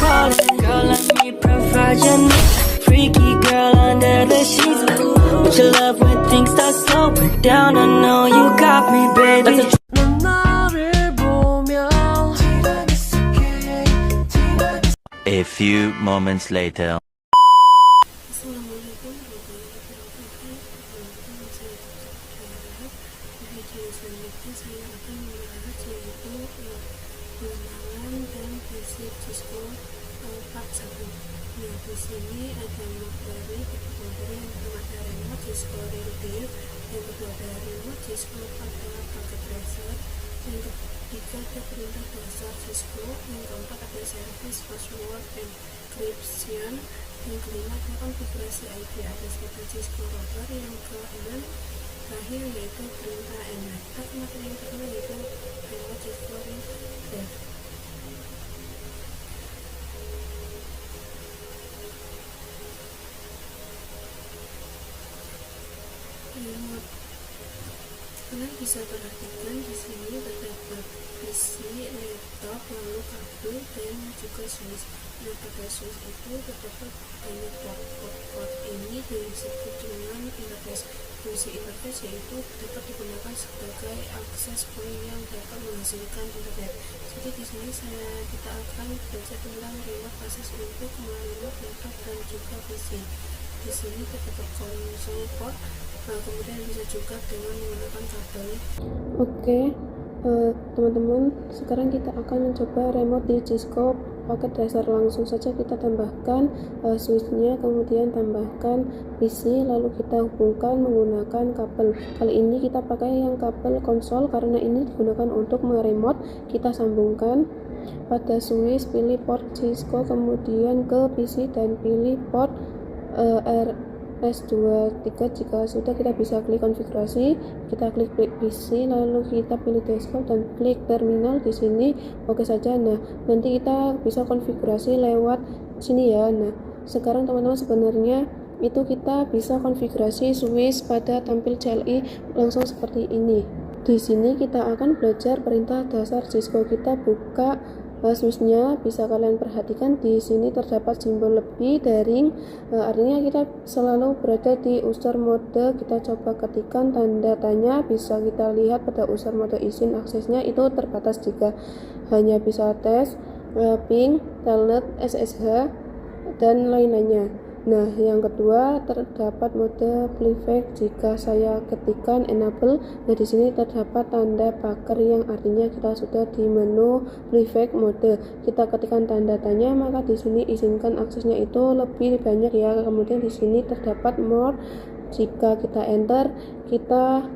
calling. Girl, let me provide your needs. Freaky girl under the sheets. But your love when things start slowing down. I know you got me, baby. 넌 나를 보며 A few moments later. Assalamualaikum warahmatullahi wabarakatuh. Di video selanjutnya saya akan membahas yaitu pengenalan dan basic Cisco part 1. Nah, di sini ada materi yang pertama ada remote Cisco relative, yang kedua ada remote Cisco pada paket tracer, yang ketiga ada perintah dasar Cisco, yang keempat ada service password encryption, yang kelima ada konfigurasi IP address pada Cisco router, yang keenam terakhir yaitu perintah NR. Kita ke materi yang pertama yaitu remote Cisco relative. Remote. Kalian bisa perhatikan di sini terdapat PC, laptop, lalu kabel dan juga switch. Nah, pada switch itu terdapat banyak port ini disebut dengan interface. Fungsi interface yaitu dapat digunakan sebagai akses point yang dapat menghasilkan internet. Jadi di sini kita akan belajar tentang remote akses untuk remote laptop dan juga PC. Di sini terdapat konsol port. Kemudian bisa juga dengan menggunakan kabel. Oke, teman-teman, sekarang kita akan mencoba remote di Cisco paket tracer. Langsung saja kita tambahkan switchnya, kemudian tambahkan PC, lalu kita hubungkan menggunakan kabel. Kali ini kita pakai yang kabel konsol karena ini digunakan untuk meremote. Kita sambungkan pada switch, pilih port Cisco, kemudian ke PC dan pilih port S23. Jika sudah, kita bisa klik konfigurasi, kita klik PC, lalu kita pilih desktop dan klik terminal. Di sini oke saja. Nah, nanti kita bisa konfigurasi lewat sini ya. Nah, sekarang teman-teman, sebenarnya itu kita bisa konfigurasi switch pada tampil CLI langsung seperti ini. Di sini kita akan belajar perintah dasar Cisco. Kita buka switchnya, bisa kalian perhatikan di sini terdapat simbol lebih daring, artinya kita selalu berada di user mode. Kita coba ketikkan tanda tanya, bisa kita lihat pada user mode izin aksesnya itu terbatas jika hanya bisa tes, ping, telnet, SSH dan lain-lainnya. Nah, yang kedua terdapat mode playback. Jika saya ketikkan enable, nah di sini terdapat tanda pagar yang artinya kita sudah di menu playback mode. Kita ketikkan tanda tanya, maka di sini izinkan aksesnya itu lebih banyak ya. Kemudian di sini terdapat more. Jika kita enter, kita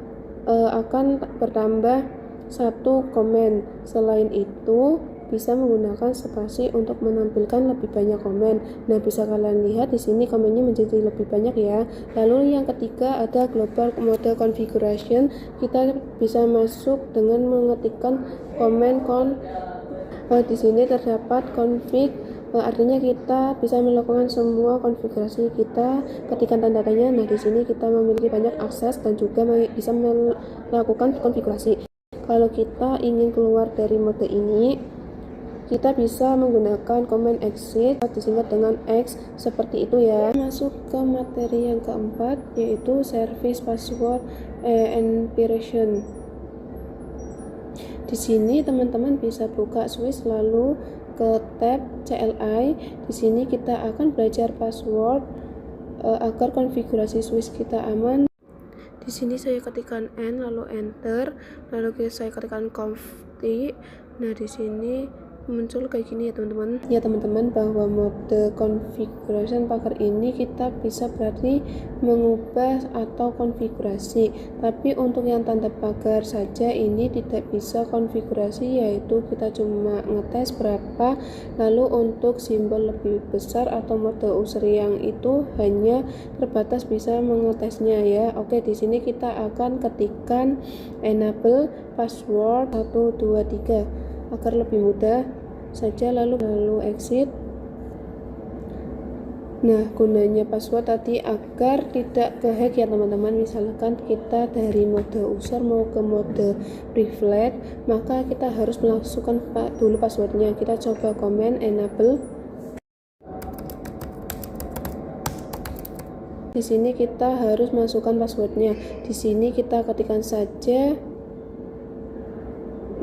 akan bertambah 1 komen. Selain itu, bisa menggunakan spasi untuk menampilkan lebih banyak komen. Nah, bisa kalian lihat di sini komennya menjadi lebih banyak ya. Lalu yang ketiga ada global mode configuration. Kita bisa masuk dengan mengetikkan komen di sini terdapat config. Artinya kita bisa melakukan semua konfigurasi kita ketika tanda tanya. Nah, di sini kita memiliki banyak akses dan juga bisa melakukan konfigurasi. Kalau kita ingin keluar dari mode ini, kita bisa menggunakan command exit, disingkat dengan X, seperti itu ya. Masuk ke materi yang keempat, yaitu service password encryption. Di sini teman-teman bisa buka switch lalu ke tab CLI. Di sini kita akan belajar password agar konfigurasi switch kita aman. Di sini saya ketikkan N lalu enter, lalu saya ketikkan config. Nah, di sini muncul kayak gini ya teman-teman. Ya teman-teman, bahwa mode configuration pagar ini kita bisa berarti mengubah atau konfigurasi. Tapi untuk yang tanda pagar saja ini tidak bisa konfigurasi, yaitu kita cuma ngetes berapa. Lalu untuk simbol lebih besar atau mode user yang itu hanya terbatas bisa mengetesnya ya. Oke, di sini kita akan ketikkan enable password 123 agar lebih mudah saja, lalu exit. Nah, gunanya password tadi agar tidak kehack ya teman-teman. Misalkan kita dari mode user mau ke mode privilege, maka kita harus memasukkan dulu passwordnya. Kita coba comment enable. Di sini kita harus masukkan passwordnya. Di sini kita ketikkan saja.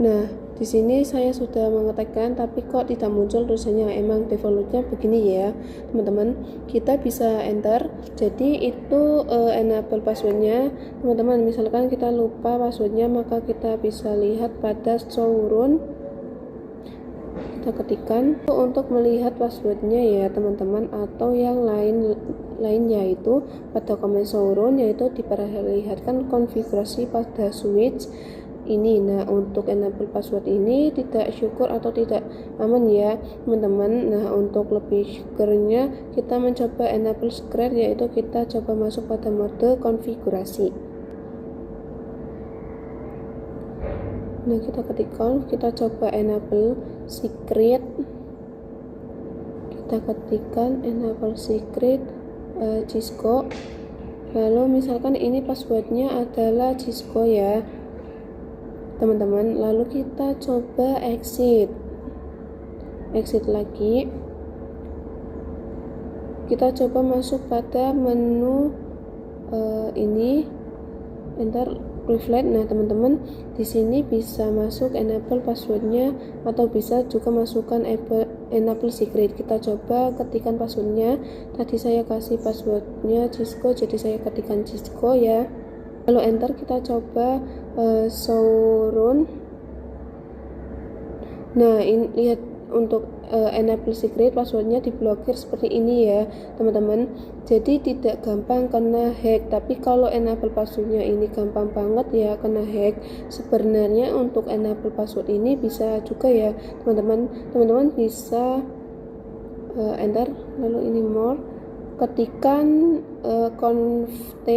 Nah, di sini saya sudah mengetikkan tapi kok tidak muncul tulisannya. Emang defaultnya begini ya, teman-teman. Kita bisa enter. Jadi itu enable passwordnya, teman-teman. Misalkan kita lupa passwordnya, maka kita bisa lihat pada showroom. Kita ketikkan untuk melihat passwordnya ya teman-teman, atau yang lain yaitu pada comment showroom, yaitu diperlihatkan konfigurasi pada switch ini. Nah, untuk enable password ini tidak secure atau tidak aman ya teman-teman. Nah, untuk lebih secure-nya kita mencoba enable secret, yaitu kita coba masuk pada mode konfigurasi. Nah, kita ketikkan, kita coba enable secret, kita ketikkan enable secret Cisco. Lalu misalkan ini passwordnya adalah Cisco ya teman-teman. Lalu kita coba exit lagi, kita coba masuk pada menu ini, enter reflect. Nah teman-teman, di sini bisa masuk enable passwordnya atau bisa juga masukkan enable secret. Kita coba ketikkan passwordnya. Tadi saya kasih passwordnya Cisco, jadi saya ketikkan Cisco ya. Lalu enter, kita coba showroom. Nah, ini lihat untuk enable secret passwordnya diblokir seperti ini ya teman-teman. Jadi tidak gampang kena hack, tapi kalau enable passwordnya ini gampang banget ya kena hack. Sebenarnya untuk enable password ini bisa juga ya teman-teman bisa enter, lalu ini more, ketikkan conft,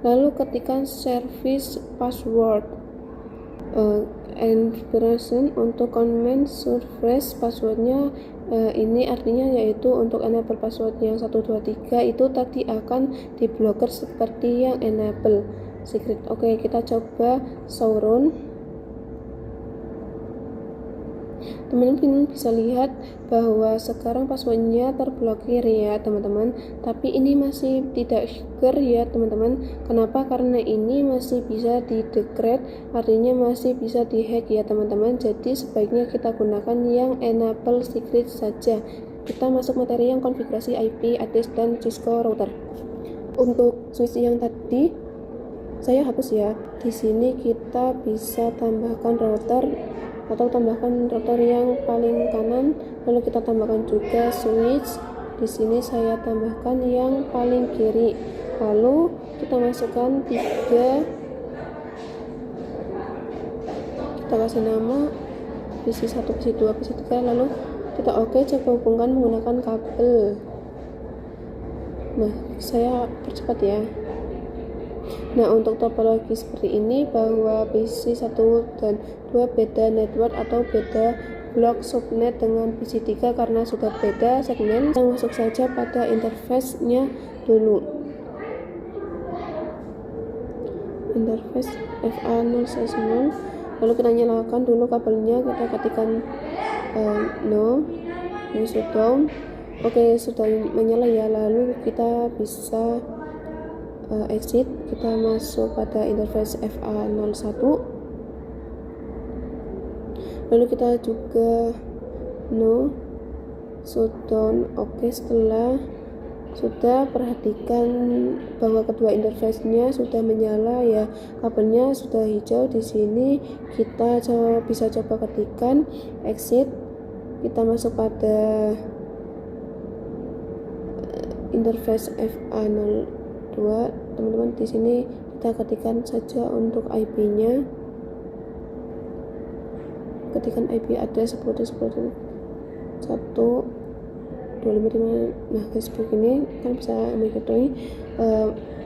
lalu ketikkan service password. Inspiration untuk comment surface passwordnya ini artinya yaitu untuk enable password yang 123 itu tadi akan diblokir seperti yang enable secret. Oke, kita coba showroom. Teman-teman bisa lihat bahwa sekarang passwordnya terblokir ya teman-teman, tapi ini masih tidak secure ya teman-teman. Kenapa? Karena ini masih bisa di decrypt, artinya masih bisa dihack ya teman-teman. Jadi sebaiknya kita gunakan yang enable secret saja. Kita masuk materi yang konfigurasi IP address dan Cisco router. Untuk switch yang tadi saya hapus ya. Di sini kita bisa tambahkan router atau tambahkan router yang paling kanan, lalu kita tambahkan juga switch. Di sini saya tambahkan yang paling kiri, lalu kita masukkan 3, kita kasih nama PC1, PC2, PC3, lalu kita oke, coba hubungkan menggunakan kabel. Nah, saya percepat ya. Nah, untuk topologi seperti ini bahwa PC 1 dan 2 beda network atau beda blok subnet dengan PC 3 karena sudah beda segmen. Kita masuk saja pada interface-nya dulu. Interface FA060. Lalu kita nyalakan dulu kabelnya, kita ketikkan no, shutdown. Oke, sudah menyala ya. Lalu kita bisa exit, kita masuk pada interface FA01, lalu kita juga no, shutdown. Oke, setelah sudah perhatikan bahwa kedua interface-nya sudah menyala ya, kabelnya sudah hijau. Di sini kita bisa coba ketikkan exit, kita masuk pada interface FA02. Teman-teman, di sini kita ketikkan saja untuk IP-nya, ketikkan IP address 10.10.1 255. Nah, seperti ini kan bisa mengikuti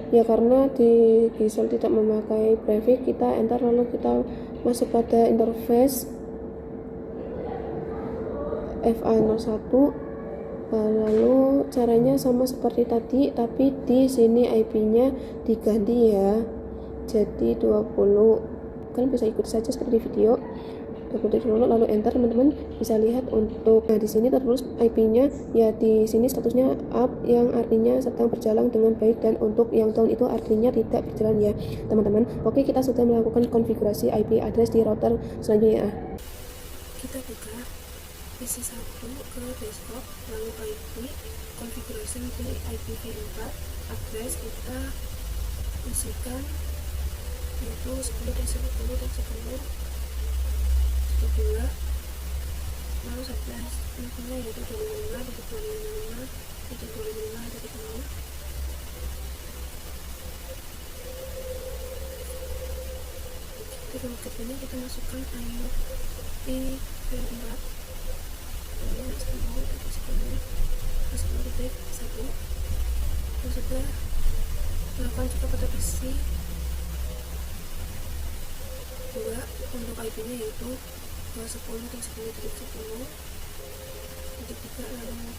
ya, karena di Gisel tidak memakai prefix, kita enter, lalu kita masuk pada interface FA01. Lalu caranya sama seperti tadi, tapi di sini IP-nya diganti ya, jadi 20. Kalian bisa ikut saja seperti video. double titik dulu lalu enter. Teman-teman bisa lihat untuk di sini tertulis IP-nya ya, di sini statusnya up yang artinya sedang berjalan dengan baik, dan untuk yang down itu artinya tidak berjalan ya teman-teman. Oke, kita sudah melakukan konfigurasi IP address di router selanjutnya. Kita buka PC1 ke desktop, lalu IP konfigurasi di IPv4 address kita isikan yaitu 10.10.10 kedua, lalu 11 intinya yaitu 25.25.25.25.0. Di roket ini kita masukkan IPv4 sudah melakukan juga pada PC 2 untuk IP-nya yaitu 10.10.10 titik 3, lalu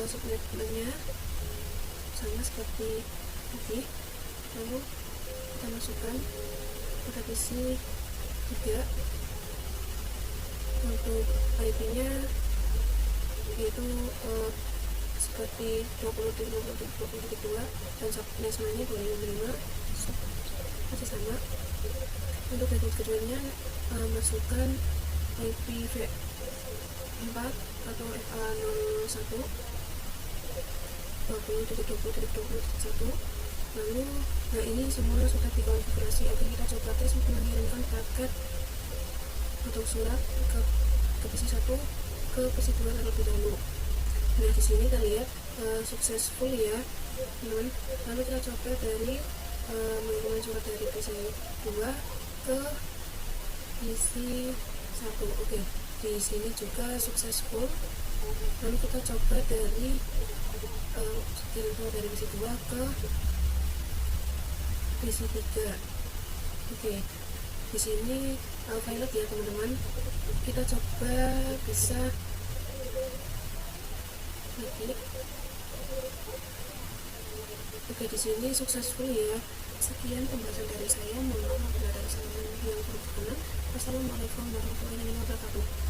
subnetnya sama seperti tadi, lalu kita masukkan pada PC 3 untuk IP-nya yaitu seperti 20.20.2 dan subnetnya 25 masih sama. Untuk network keduanya masukkan IPv4 atau FA01 20.20.21. lalu ini semua sudah dikonfigurasi. Oke, kita coba tes mengirimkan paket atau surat ke PC1 ke PC2 terlebih dahulu. Nah, di sini kita lihat successful ya teman. Lalu kita coba dari mengirimkan surat dari PC2 ke PC1. Oke, di sini juga successful. Lalu kita coba dari PC2 ke PC3. Oke, di sini pilot ya teman-teman. Kita coba bisa lagi. Oke, di sini successful ya. Sekian pembahasan dari saya. Mohon maaf bila ada kesalahan yang berkenan. Wassalamualaikum warahmatullahi wabarakatuh.